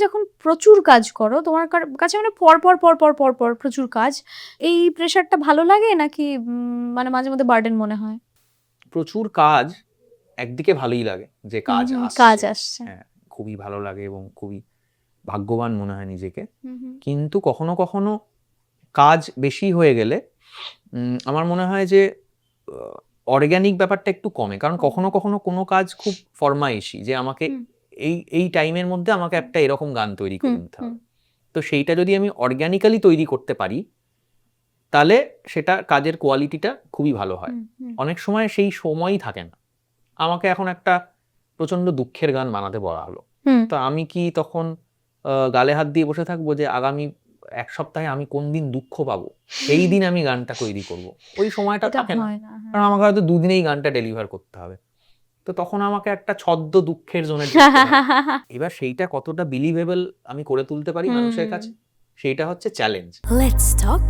যখন প্রচুর কাজ করো, তোমার কাছে মানে পর পর পর পর পর পর প্রচুর কাজ, এই প্রেশারটা ভালো লাগে নাকি মানে মাঝে মধ্যে বার্ডেন মনে হয়? প্রচুর কাজ একদিকে ভালোই লাগে, যে কাজ কাজ আসছে, আসছে। হ্যাঁ খুবই ভালো লাগে এবং খুবই ভাগ্যবান মনে হয় নিজেকে। হুম। কিন্তু কখনো কখনো কাজ বেশি হয়ে গেলে আমার মনে হয় যে অর্গ্যানিক ব্যাপারটা একটু কমে, কারণ কখনো কখনো কোনো কাজ খুব ফরমাইশি, যে আমাকে এই এই টাইমের মধ্যে আমাকে একটা এরকম গান তৈরি করে নিতে হবে। তো সেইটা যদি আমি অর্গ্যানিক্যালি তৈরি করতে পারি তাহলে সেটা কাজের কোয়ালিটিটা খুবই ভালো হয়। অনেক সময় সেই সময়ই থাকে না। আমাকে এখন একটা প্রচন্ড দুঃখের গান বানাতে বলা হলো, তো আমি কি তখন গালে হাত দিয়ে বসে থাকবো যে আগামী এক সপ্তাহে আমি কোন দিন দুঃখ পাবো সেই দিন আমি গানটা তৈরি করব? ওই সময়টা এটা থাকে না, হয় না। কারণ আমাকে হয়তো দুদিনেই গানটা ডেলিভার করতে হবে। তো তখন আমাকে একটা ছদ্ম দুঃখের জোনে ঢুকতে হয়। এবার সেইটা কতটা বিলিভেবল আমি করে তুলতে পারি মানুষের কাছে, সেইটা হচ্ছে চ্যালেঞ্জ। Let's talk